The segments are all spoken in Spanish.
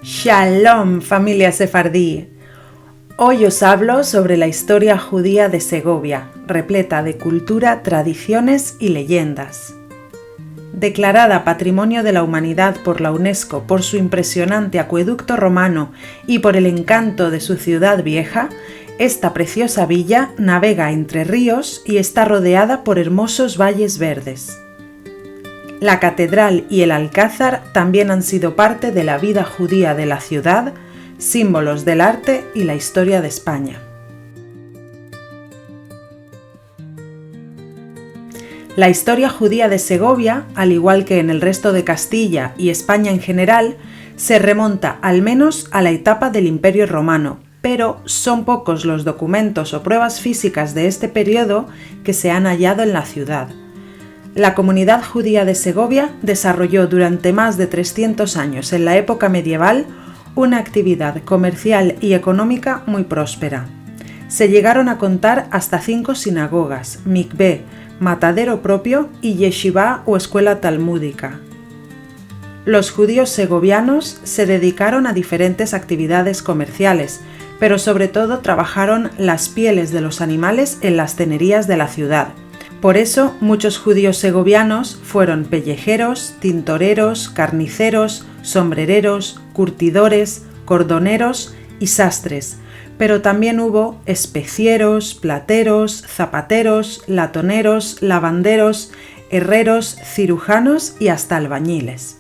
Shalom, familia sefardí. Hoy os hablo sobre la historia judía de Segovia, repleta de cultura, tradiciones y leyendas. Declarada Patrimonio de la Humanidad por la UNESCO por su impresionante acueducto romano y por el encanto de su ciudad vieja, esta preciosa villa navega entre ríos y está rodeada por hermosos valles verdes. La catedral y el alcázar también han sido parte de la vida judía de la ciudad, símbolos del arte y la historia de España. La historia judía de Segovia, al igual que en el resto de Castilla y España en general, se remonta al menos a la etapa del Imperio Romano, pero son pocos los documentos o pruebas físicas de este periodo que se han hallado en la ciudad. La comunidad judía de Segovia desarrolló durante más de 300 años en la época medieval una actividad comercial y económica muy próspera. Se llegaron a contar hasta 5 sinagogas, mikvé, matadero propio y yeshivá o escuela talmúdica. Los judíos segovianos se dedicaron a diferentes actividades comerciales, pero sobre todo trabajaron las pieles de los animales en las tenerías de la ciudad. Por eso, muchos judíos segovianos fueron pellejeros, tintoreros, carniceros, sombrereros, curtidores, cordoneros y sastres, pero también hubo especieros, plateros, zapateros, latoneros, lavanderos, herreros, cirujanos y hasta albañiles.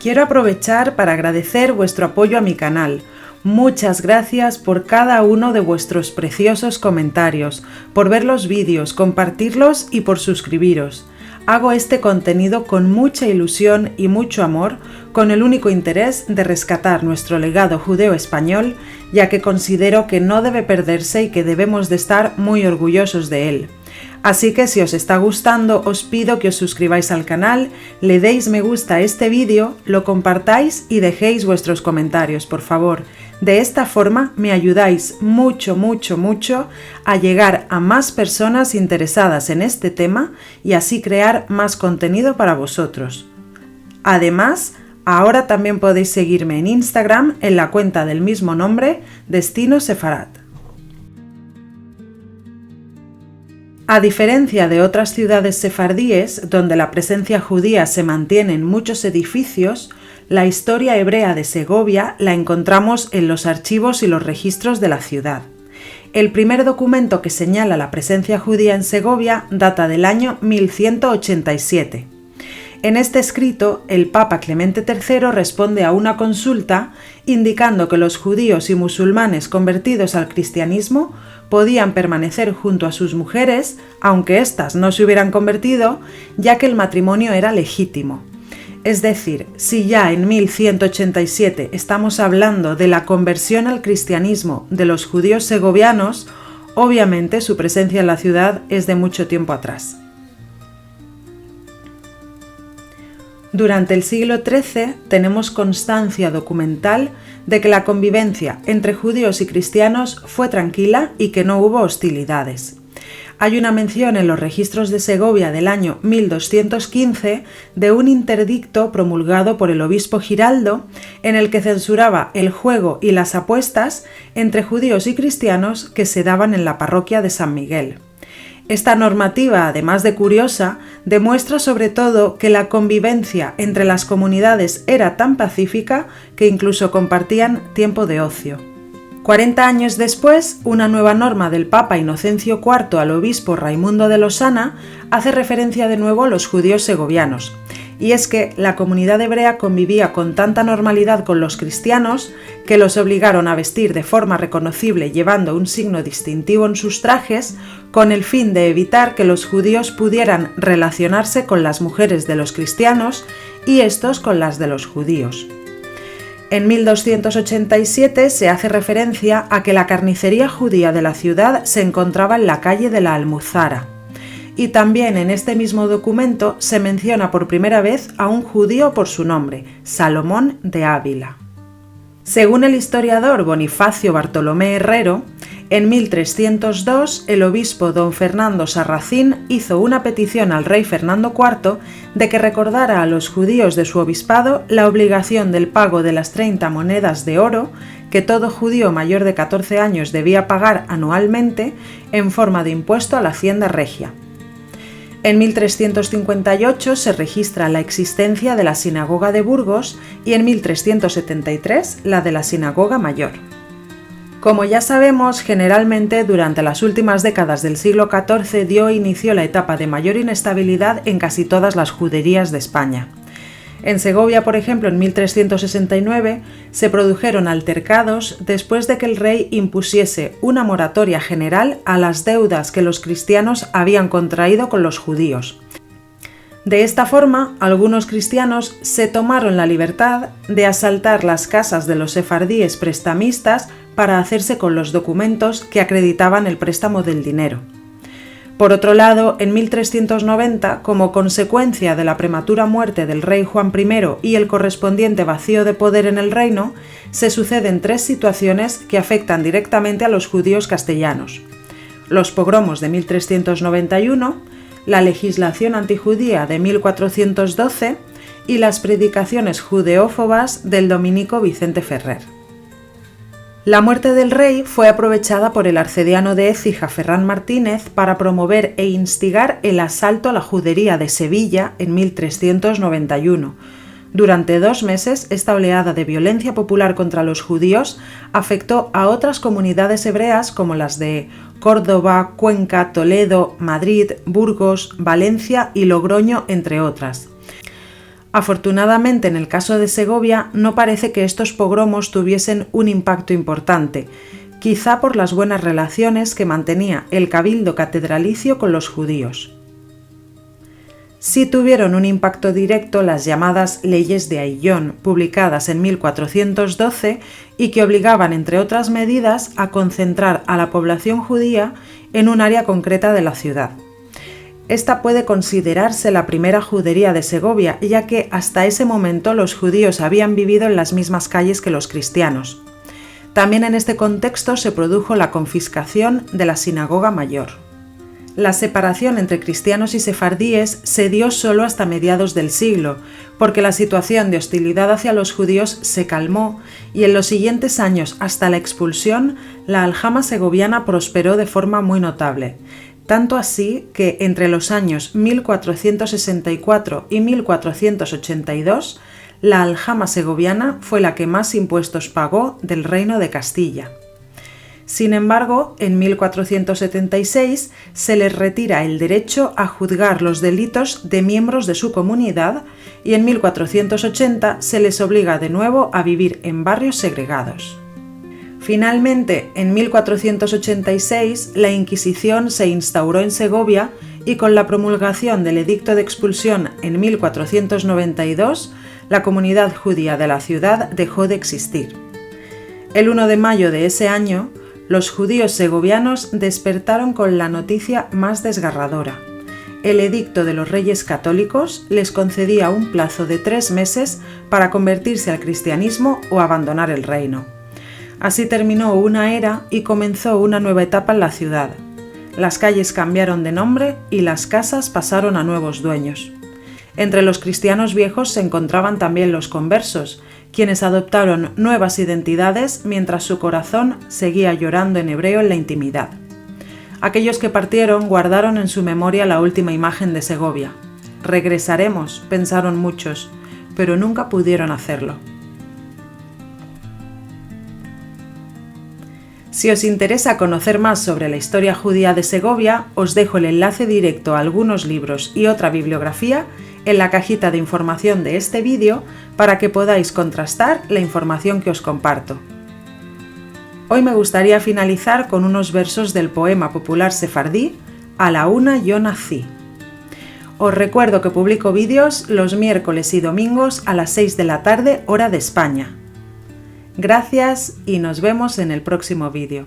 Quiero aprovechar para agradecer vuestro apoyo a mi canal. Muchas gracias por cada uno de vuestros preciosos comentarios, por ver los vídeos, compartirlos y por suscribiros. Hago este contenido con mucha ilusión y mucho amor, con el único interés de rescatar nuestro legado judeo-español, ya que considero que no debe perderse y que debemos de estar muy orgullosos de él. Así que si os está gustando, os pido que os suscribáis al canal, le deis me gusta a este vídeo, lo compartáis y dejéis vuestros comentarios, por favor. De esta forma me ayudáis mucho a llegar a más personas interesadas en este tema y así crear más contenido para vosotros. Además, ahora también podéis seguirme en Instagram en la cuenta del mismo nombre, Destino Sefarat. A diferencia de otras ciudades sefardíes, donde la presencia judía se mantiene en muchos edificios, la historia hebrea de Segovia la encontramos en los archivos y los registros de la ciudad. El primer documento que señala la presencia judía en Segovia data del año 1187. En este escrito, el Papa Clemente III responde a una consulta indicando que los judíos y musulmanes convertidos al cristianismo podían permanecer junto a sus mujeres, aunque éstas no se hubieran convertido, ya que el matrimonio era legítimo. Es decir, si ya en 1187 estamos hablando de la conversión al cristianismo de los judíos segovianos, obviamente su presencia en la ciudad es de mucho tiempo atrás. Durante el siglo XIII tenemos constancia documental de que la convivencia entre judíos y cristianos fue tranquila y que no hubo hostilidades. Hay una mención en los registros de Segovia del año 1215 de un interdicto promulgado por el obispo Giraldo en el que censuraba el juego y las apuestas entre judíos y cristianos que se daban en la parroquia de San Miguel. Esta normativa, además de curiosa, demuestra sobre todo que la convivencia entre las comunidades era tan pacífica que incluso compartían tiempo de ocio. 40 años después, una nueva norma del Papa Inocencio IV al obispo Raimundo de Losana hace referencia de nuevo a los judíos segovianos. Y es que la comunidad hebrea convivía con tanta normalidad con los cristianos que los obligaron a vestir de forma reconocible llevando un signo distintivo en sus trajes con el fin de evitar que los judíos pudieran relacionarse con las mujeres de los cristianos y estos con las de los judíos. En 1287 se hace referencia a que la carnicería judía de la ciudad se encontraba en la calle de la Almuzara. Y también en este mismo documento se menciona por primera vez a un judío por su nombre, Salomón de Ávila. Según el historiador Bonifacio Bartolomé Herrero, En 1302, el obispo don Fernando Sarracín hizo una petición al rey Fernando IV de que recordara a los judíos de su obispado la obligación del pago de las 30 monedas de oro que todo judío mayor de 14 años debía pagar anualmente en forma de impuesto a la hacienda regia. En 1358 se registra la existencia de la sinagoga de Burgos y en 1373 la de la sinagoga mayor. Como ya sabemos, generalmente durante las últimas décadas del siglo XIV dio inicio la etapa de mayor inestabilidad en casi todas las juderías de España. En Segovia, por ejemplo, en 1369 se produjeron altercados después de que el rey impusiese una moratoria general a las deudas que los cristianos habían contraído con los judíos. De esta forma, algunos cristianos se tomaron la libertad de asaltar las casas de los sefardíes prestamistas para hacerse con los documentos que acreditaban el préstamo del dinero. Por otro lado, en 1390, como consecuencia de la prematura muerte del rey Juan I y el correspondiente vacío de poder en el reino, se suceden 3 situaciones que afectan directamente a los judíos castellanos: los pogromos de 1391, la legislación antijudía de 1412 y las predicaciones judeófobas del dominico Vicente Ferrer. La muerte del rey fue aprovechada por el arcediano de Écija, Ferrán Martínez, para promover e instigar el asalto a la judería de Sevilla en 1391. Durante 2 meses, esta oleada de violencia popular contra los judíos afectó a otras comunidades hebreas como las de Córdoba, Cuenca, Toledo, Madrid, Burgos, Valencia y Logroño, entre otras. Afortunadamente, en el caso de Segovia, no parece que estos pogromos tuviesen un impacto importante, quizá por las buenas relaciones que mantenía el cabildo catedralicio con los judíos. Sí tuvieron un impacto directo las llamadas leyes de Ayllón, publicadas en 1412 y que obligaban, entre otras medidas, a concentrar a la población judía en un área concreta de la ciudad. Esta puede considerarse la primera judería de Segovia, ya que hasta ese momento los judíos habían vivido en las mismas calles que los cristianos. También en este contexto se produjo la confiscación de la sinagoga mayor. La separación entre cristianos y sefardíes se dio solo hasta mediados del siglo, porque la situación de hostilidad hacia los judíos se calmó y en los siguientes años, hasta la expulsión, la aljama segoviana prosperó de forma muy notable. Tanto así que entre los años 1464 y 1482, la aljama segoviana fue la que más impuestos pagó del Reino de Castilla. Sin embargo, en 1476 se les retira el derecho a juzgar los delitos de miembros de su comunidad y en 1480 se les obliga de nuevo a vivir en barrios segregados. Finalmente, en 1486, la Inquisición se instauró en Segovia y con la promulgación del edicto de expulsión en 1492, la comunidad judía de la ciudad dejó de existir. El 1 de mayo de ese año, los judíos segovianos despertaron con la noticia más desgarradora. El edicto de los Reyes Católicos les concedía un plazo de 3 meses para convertirse al cristianismo o abandonar el reino. Así terminó una era y comenzó una nueva etapa en la ciudad. Las calles cambiaron de nombre y las casas pasaron a nuevos dueños. Entre los cristianos viejos se encontraban también los conversos, quienes adoptaron nuevas identidades mientras su corazón seguía llorando en hebreo en la intimidad. Aquellos que partieron guardaron en su memoria la última imagen de Segovia. Regresaremos, pensaron muchos, pero nunca pudieron hacerlo. Si os interesa conocer más sobre la historia judía de Segovia, os dejo el enlace directo a algunos libros y otra bibliografía en la cajita de información de este vídeo para que podáis contrastar la información que os comparto. Hoy me gustaría finalizar con unos versos del poema popular sefardí A la una yo nací. Os recuerdo que publico vídeos los miércoles y domingos a las 6 de la tarde, hora de España. Gracias y nos vemos en el próximo vídeo.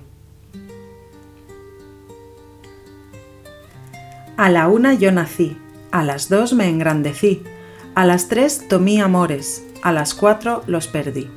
A la 1 yo nací, a las 2 me engrandecí, a las 3 tomé amores, a las 4 los perdí.